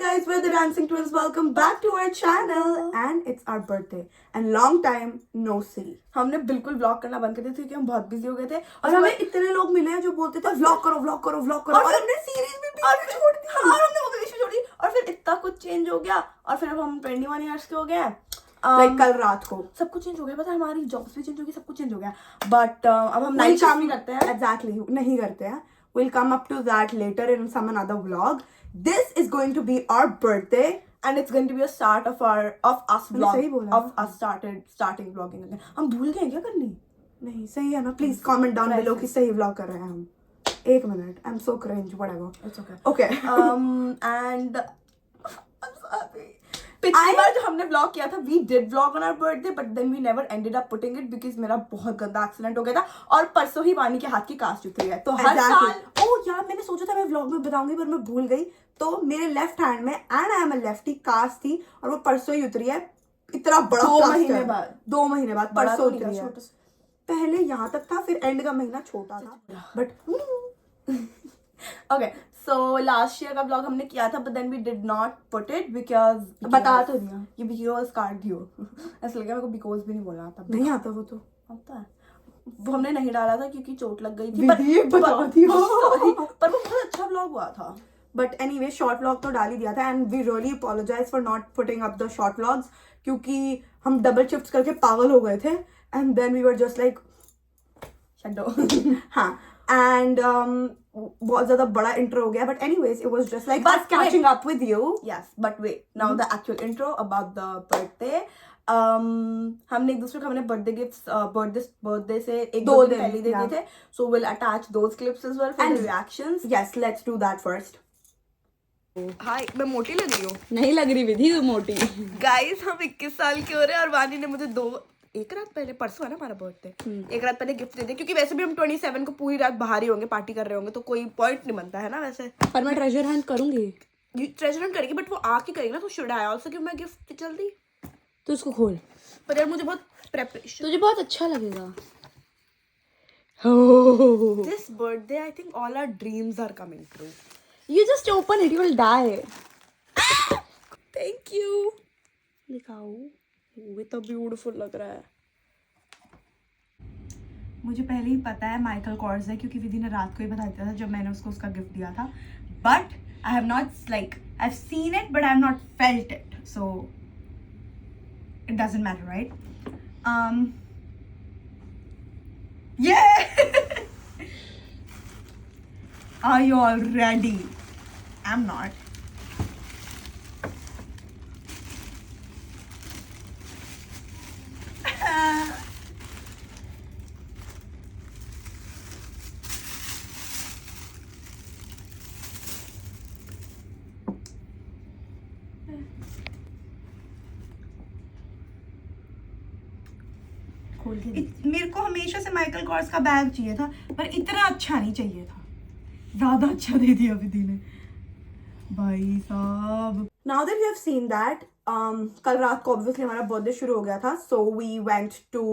guys, we're the Dancing Twins. Welcome back to our channel and it's our birthday and long time no see. हमने बिल्कुल vlog करना बंद कर दिया क्योंकि हम बहुत बिजी हो गए थे और हमें इतने लोग मिले हैं जो बोलते थे व्लॉग करो व्लॉग करो व्लॉग करो और हमने सीरीज भी छोड़ दी और हमने वो भी छोड़ी और फिर इतना कुछ चेंज हो गया और फिर अब हम 21 इयर्स के हो गए हैं लाइक कल रात को सब कुछ चेंज हो गया। पता है हमारी जॉब्स भी चेंज हो गई, सब कुछ चेंज हो गया बट अब हम नाइट काम नहीं करते हैं। एग्जैक्टली नहीं करते हैं। We'll come up to that later in some another vlog. This is going to be our birthday and it's going to be a start of us vlog of us starting vlogging again. हम भूल गए क्या करनी? नहीं सही है ना? Please comment down below कि सही vlog कर रहे हैं हम। एक minute, I'm so cringe, whatever. It's okay. Okay. And I'm sorry. पिछली बार जो हमने व्लॉग किया था we did vlog on our birthday but then we never ended up putting it because मेरा बहुत गंदा एक्सीडेंट हो गया था और परसों ही वानी के हाथ की कास्ट उतरी है। तो हर साल ओह यार मैंने सोचा था मैं व्लॉग में बताऊंगी पर मैं भूल गई। तो मेरे लेफ्ट हैंड में and I am a lefty cast थी और वो परसों ही उतरी है। इतना बड़ा 2 महीने बाद परसों उतरी है। पहले यहाँ तक था फिर एंड का महीना छोटा था but okay so last year का व्लॉग हमने किया था but then we did not put it because बता तो दिया ये बिकॉज कार्ड दियो ऐसा लगा मेरे को बिकॉज भी नहीं बोलना था। नहीं आता वो तो आता है वो हमने नहीं डाला था क्योंकि चोट लग गई थी पर वो बहुत अच्छा व्लॉग हुआ था। बट एनीवे शॉर्ट व्लॉग तो डाल ही दिया था and we really apologize for not putting up the short vlogs क्योंकि हम डबल शिफ्ट करके पागल हो गए थे and then we were just like shut down. हाँ एंड बहुत ज्यादा बड़ा इंट्रो हो गया but anyways it was just like बस catching up with you. Yes but wait now the actual intro about the birthday. हमने एक दूसरे को हमने बर्थडे गिफ्ट्स बर्थडे से एक दो दिन पहले दे दिए थे so will attach those clips as well for the reactions. Yes let's do that first. Hi मैं मोटी लग रही हूँ? नहीं लग रही विधि, तू मोटी। गाइस हम 21 साल के हो रहे हैं और वानी ने मुझे एक रात पहले परसों है ना हमारा बर्थडे एक रात पहले गिफ्ट दे दिया क्योंकि वैसे भी हम 27 को पूरी रात बाहर ही होंगे पार्टी कर रहे होंगे तो कोई पॉइंट नहीं बनता है ना वैसे। पर मैं ट्रेजर हंट करूंगी। ट्रेजर हंट करेगी बट वो आके करेगी ना तो should I also give my gift जल्दी। तो उसको खोल पर यार मुझे बहुत प्रेपरेशन तुझे बहुत अच्छा लगेगा। This birthday I think all our dreams are coming true. You just open it, you will die. Thank you. दिखाओ वो तो ब्यूटीफुल लग रहा है। मुझे पहले ही पता है माइकल कॉर्स है क्योंकि विधि ने रात को ही बता दिया था जब मैंने उसको उसका गिफ्ट दिया था but I have not like I have seen it but I have not felt it so it doesn't matter right. Are you all ready? I'm not. मेरे को हमेशा से माइकल कॉर्स का बैग चाहिए था पर इतना अच्छा नहीं चाहिए था। ज्यादा अच्छा दे दिया विधि ने भाई साहब। Now that we have seen that कल रात को ऑब्वियसली हमारा बर्थडे शुरू हो गया था so we went to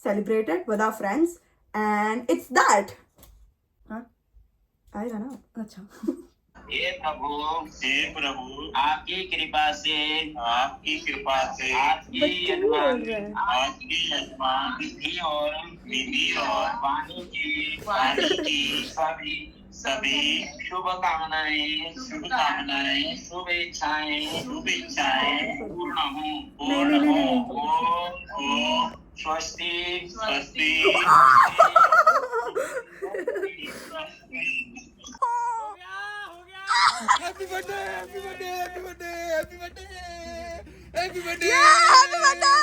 celebrate it with our friends and it's that. हाँ आएगा ना? अच्छा हे प्रभु आपकी कृपा से आपकी यजमान विधि और वाणी की सभी शुभकामनाएं शुभेच्छाएं पूर्ण हो स्वस्ति Happy birthday! Happy birthday! Happy birthday! Happy birthday! Happy birthday! Yeah, happy birthday!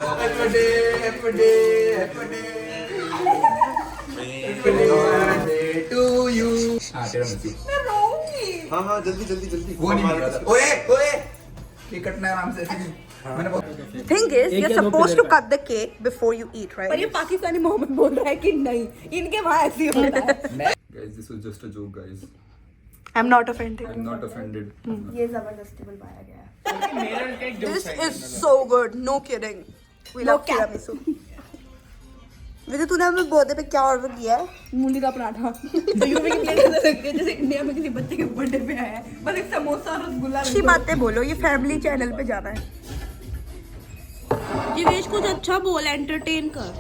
Happy birthday! Happy birthday! Happy birthday! Happy birthday to you. हाँ तेरा नसीब। मैं रोऊंगी। हाँ जल्दी। वो नहीं मिल रहा था। ओए ये कटना है आराम से। Thing is, you're supposed to cut the cake before you eat, right? पर ये पाकिस्तानी मोहम्मद बोल रहा है कि नहीं, इनके वहाँ ऐसे ही होता है। Guys, this was just a joke, guys. I'm not offended. I'm not offended. ये जबरदस्ती बुलवाया गया है। This is so good, no kidding. We love tiramisu. वैसे तूने हमें बर्थडे पे क्या ऑर्डर किया है? मूली का पराठा। तो यूपी की प्लेट ऐसे लगती है जैसे इंडिया में किसी बच्चे के बर्थडे पे आया है, बस एक समोसा और रसगुल्ला। अच्छी बातें बोलो, ये फैमिली चैनल पे जाना है। जीवेश कुछ अच्छा बोल, एंटरटेन कर।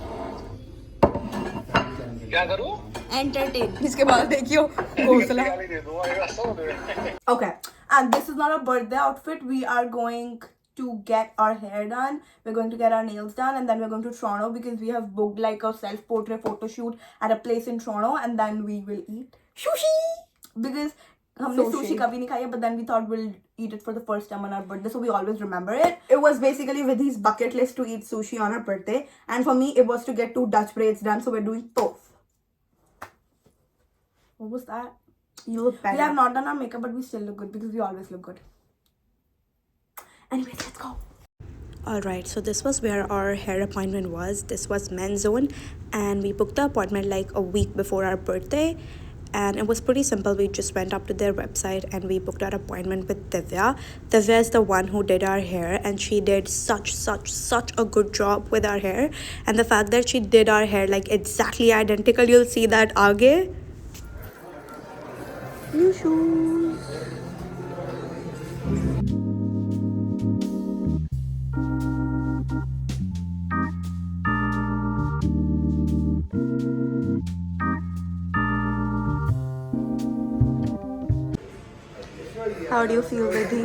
क्या करूं? एंटरटेन। इसके बाद देखियो घोंसला। गाली दे दो, आएगा सो दे। Okay, and this is not a birthday outfit. We are going to get our hair done. We're going to get our nails done, and then we're going to Toronto because we have booked like a self-portrait photo shoot at a place in Toronto, and then we will eat sushi because हमने sushi कभी नहीं खाई है, but then we thought we'll eat it for the first time on our birthday, so we always remember it. It was basically with his bucket list to eat sushi on our birthday, and for me it was to get 2 Dutch braids done, so we're doing both. What was that? You look better. We have not done our makeup, but we still look good because we always look good. Anyways, let's go. Alright, so this was where our hair appointment was. This was Men's Zone, and we booked the appointment like a week before our birthday, and it was pretty simple. We just went up to their website and we booked our appointment with Divya. Divya is the one who did our hair, and she did such a good job with our hair, and the fact that she did our hair like exactly identical, you'll see that aage. New shoes. How do you feel, Vidhi?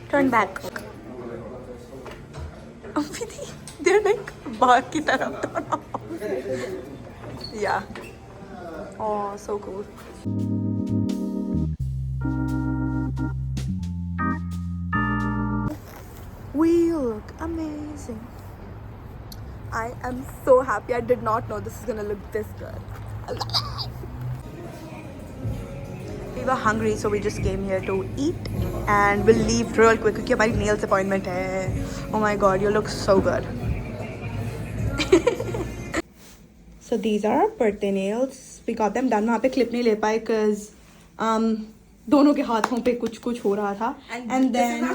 Turn back. Vidhi, they're like back ki taraf. Yeah. Oh, so cool. We look amazing. I am so happy. I did not know this is gonna look this good. We were hungry, so we just came here to eat, and we'll leave real quick क्योंकि हमारी nails appointment है. Oh my god, you look so good. So these are our birthday nails. We got them done. वहाँ पे clip नहीं ले पाए because दोनों के हाथों पे कुछ हो रहा था. And then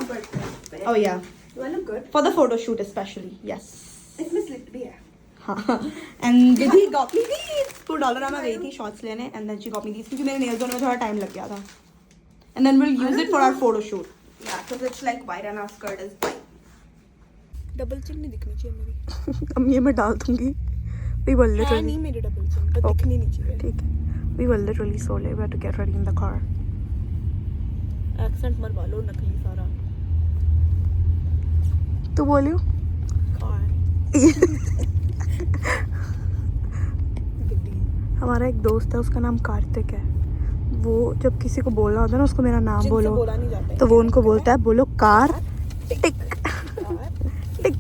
oh yeah, Do I look good? for the photo shoot especially. Yes. इसमें slip भी है. And Vidhi got me these. तो डॉलरामा गई थी शॉर्ट्स लेने, and then she got me these क्योंकि मेरे nails होने में थोड़ा time लग गया था. And then we'll use it for our photo shoot. Yeah, because it's like white and our skirt is white. Double chin नहीं दिखनी चाहिए मेरी. अब ये मैं डाल दूंगी. We were है literally. नहीं मेरी डबल चिन, पर दिखनी नहीं चाहिए. ठीक है. We were literally so late. We had to get ready in the car. Accent मरवा लो नकली सारा. तू बोलियो. हमारा एक दोस्त है, उसका नाम कार्तिक है. वो जब किसी को बोलना होता है ना उसको मेरा नाम बोलो, बोला नहीं जाता है. तो वो उनको बोलता है बोलो car tick tick.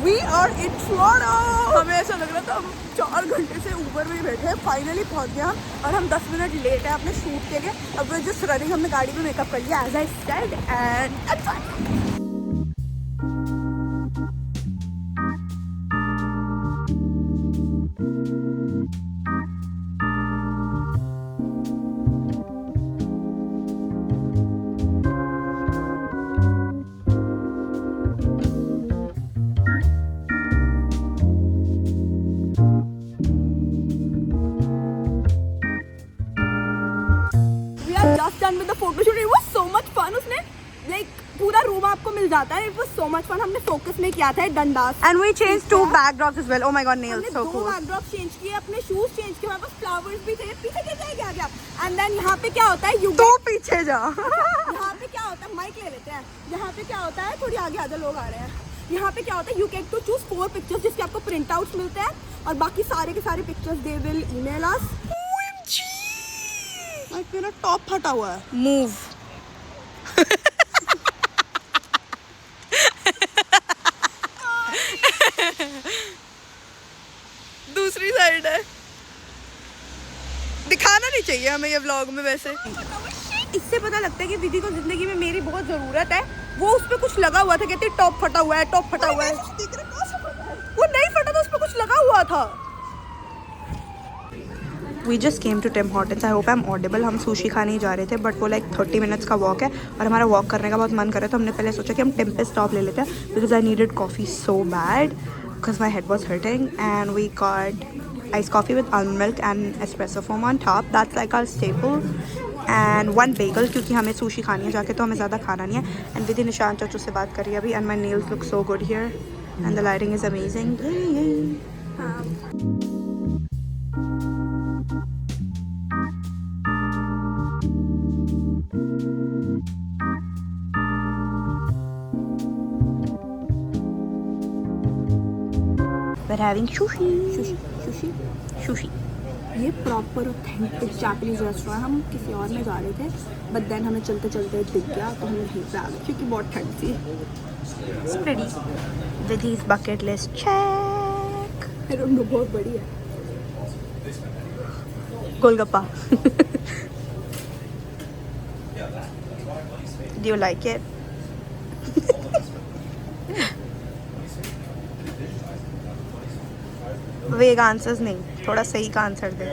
We are in Toronto. हमें ऐसा लग रहा था हम 4 घंटे से ऊबर में ही बैठे हैं. फाइनली पहुंच गए हम, और हम 10 मिनट लेट है अपने शूट के लिए. अब वो जस्ट रनिंग, हमने गाड़ी में मेकअप कर लिया as I said, and just done with the photo shoot. It was so much fun. उसने like पूरा रूम आपको मिल जाता है. It was so much fun. हमने फोकस में किया था Dundas. And we changed 2 backdrops as well. Oh my god, nails so cool. 2 backdrops change किए, अपने shoes change किए. हमारे पास flowers भी थे. पीछे कैसे गया? And then यहाँ पे क्या होता है? तो पीछे जा. यहाँ पे क्या होता है? माइक ले लेते हैं. यहाँ पे क्या होता है? थोड़ी आगे आजा, लोग आ रहे हैं. यहाँ पे क्या होता है? You get to choose 4 pictures जिसके आपको प्रिंट आउट्स मिलते हैं, और बाकी सारे के सारे पिक्चर्स दे विल ईमेल अस. मेरा टॉप फटा हुआ है. Move. दूसरी साइड है. दिखाना नहीं चाहिए हमें ये व्लॉग में. वैसे इससे पता लगता है कि विधि को जिंदगी में मेरी बहुत जरूरत है. वो उस पर कुछ लगा हुआ था, कहती टॉप फटा हुआ है, टॉप फटा हुआ है. वो नहीं फटा था, उस पर कुछ लगा हुआ था. We just came to Tim Hortons. I hope I'm audible. हम सुशी खाने ही जा रहे थे, बट वो लाइक 30 मिनट्स का वॉक है, और हमारा वॉक करने का बहुत मन कर रहा है, तो हमने पहले सोचा कि हम टिम पे स्टॉप ले लेते हैं because I needed coffee so bad. because my head was hurting, and we got iced coffee with almond milk and espresso foam on top. That's like our staple. And one bagel क्योंकि हमें sushi खानी है जाके, तो हमें ज़्यादा खाना नहीं है. And विधि निशांत चाचू से बात करी अभी, and my nails look so good here, and the lighting is amazing. Yay. We're having sushi. ये प्रॉपर ऑथेंटिक जापानीज रेस्टोरेंट. हम किसी और में जा रहे थे, बट देन हमें चलते चलते दिख गया, तो हम यहीं पे आ गए क्योंकि बहुत ठंड थी. It's pretty. Vidhi's bucket list check. I don't know, बहुत बड़ी है. Golgappa. Do you like it? वेग आंसर्स नहीं, थोड़ा सही का answer they.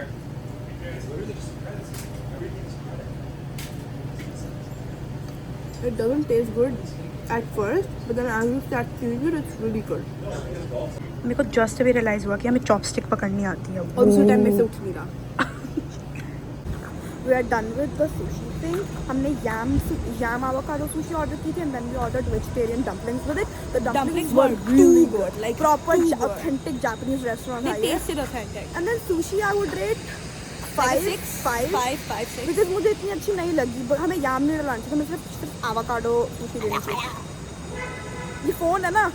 It doesn't taste good at first, but then as you start chewing it, it's really good. मेरे को जस्ट अभी रियलाइज हुआ कि हमें चॉपस्टिक पकड़नी आती है. और उसी टाइम में से उठ नहीं रहा. We are done with the sushi thing. हमने yam avocado sushi order की थी, and then we ordered vegetarian dumplings with it. The dumplings were really good, like proper authentic Japanese restaurant. They tasted authentic. And then sushi I would rate 5, 6. because मुझे इतनी अच्छी नहीं लगी. but हमें yam नहीं डलानी चाहिए, हमें सिर्फ avocado sushi देनी चाहिए. ये फोन है ना,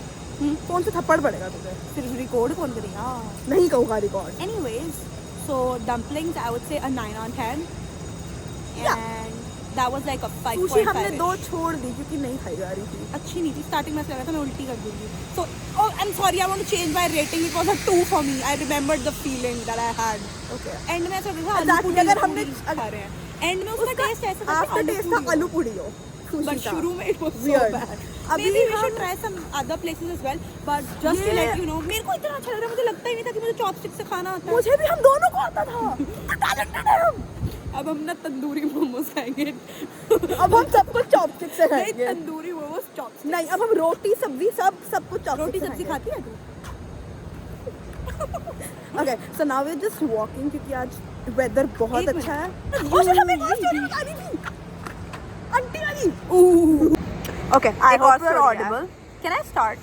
फोन से थप्पड़ पड़ेगा तुझे. फिर रिकॉर्ड कौन करेगा? नहीं कहूँगा record. Anyways, so dumplings I would say a 9 on 10. Yeah. And that was like a 5.5. Sushi हमने 2 छोड़ दी क्योंकि नहीं खाई जा रही थी. अच्छी नहीं थी. स्टार्टिंग में ऐसा लगा था मैं उल्टी कर दूंगी. So oh I'm sorry, I want to change my rating. It was a 2 for me. I remembered the feeling that I had. Okay. And में ऐसा लगा था Exactly, आलू अगर पूरी हमने- खा रहे हैं. एंड में उसका टेस्ट ऐसा था आफ्टर टेस्ट था आलू पूरी हो. बट शुरू में it was so Weird. bad. अभी Maybe we हम- should try some other places as well. But just to ये- let you know, मेरे को इतना अच्छा लग रहा है. मुझे लगता ही नहीं था कि मुझे चॉपस्टिक से खाना आता है. मुझे भी हम दोनों को आता था. Talented है हम. अब हम ना तंदूरी मोमोज खाएंगे. अब हम सब कुछ चॉपस्टिक से नहीं, खाएंगे. तंदूरी मोमोज चॉपस्टिक. नहीं, अब हम रोटी सब्जी सब कुछ चॉपस्टिक रोटी से सब्जी खाएंगे. खाती है तू? Okay, so now we're just walking क्योंकि आज weather बहुत एक अच्छा है. मिनट. और फिर हमें एक और story बतानी थी. आंटी वाली. Okay, I एक hope और you're story है. audible. Can I start?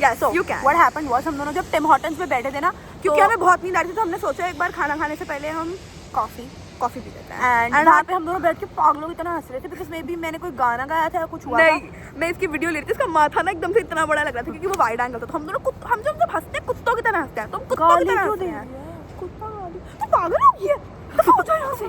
Yeah, so You can. what happened was हम दोनों जब टिम हॉर्टन्स में बैठे थे ना, क्योंकि तो- हमें बहुत नींद आ रही थी, तो हमने सोचा एक बार खाना खाने से पहले हम कॉफी पी लेते हैं. And वहाँ पे हम दोनों बैठ के पागलों की तरह हंस रहे थे, बिकॉज मे बी मैंने कोई गाना गाया था या कुछ हुआ नहीं, था. मैं इसकी वीडियो ले रही थी, इसका माथा ना एकदम से इतना बड़ा लग रहा था क्योंकि वो वाइड एंगल था. तो हम दोनों हम जब हंसते हैं कुत्तों की तरह हंसते हैं, तो हम कुत्तों की तरह हंसते हैं. कुत्ता गाली तो पागल हो गई है. सोचो यहाँ से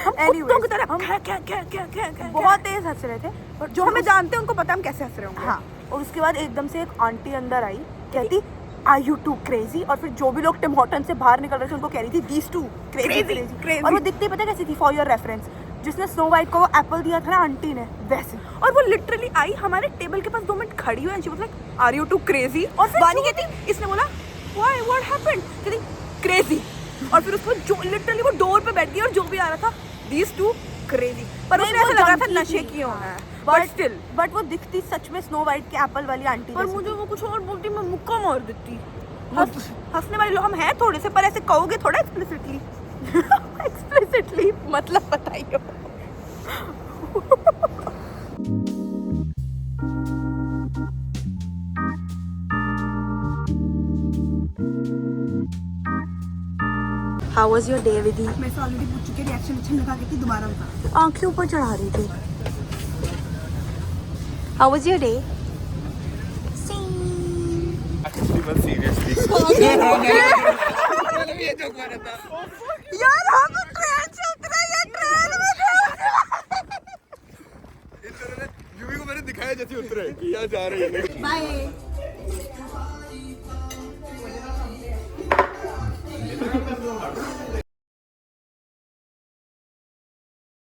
हम कुत्तों की तरह क्या बहुत तेज हंस रहे थे. और जो हमें जानते हैं उनको पता है हम कैसे हंस रहे होंगे. हाँ. और उसके बाद एकदम से एक आंटी अंदर आई, कहती Are you too crazy? और फिर जो भी लोग टिम हॉर्टन से बाहर निकल रहे थे उनको कह रही थी these two crazy. और वो दिखती पता कैसी थी, फॉर योर रेफरेंस, जिसने स्नो वाइट को वो एप्पल दिया था ना आंटी ने, वैसे. और वो लिटरली आई हमारे टेबल के पास 2 मिनट खड़ी हुई, she was like are you too crazy. और फिर वानी कहती, इसने बोला व्हाई व्हाट हैपेंड, कहती क्रेजी. और फिर उसको जो लिटरली वो डोर पे बैठ गई और जो भी आ रहा था these two crazy. पर उसने ऐसा लगा था नशे की होना है. बट वो दिखती सच में स्नो वाइट के एप्पल वाली आंटी. और मुझे वो कुछ और बोलती, मैं मुक्का मार देती. हंसने वाले लोग हम हैं थोड़े से, पर ऐसे कहोगे थोड़ा एक्सप्लिसिटली. एक्सप्लिसिटली मतलब बताइए. How was your day, Vidhi? मैं से ऑलरेडी पूछ चुकी, रिएक्शन अच्छा लगा के दोबारा बता. आंखें ऊपर चढ़ा रही थी. How was your day? यार हम ट्रेन से उतरे या ट्रेन में यूवी को मैंने दिखाया जैसे उतरे कि यहाँ जा रही है. बाय.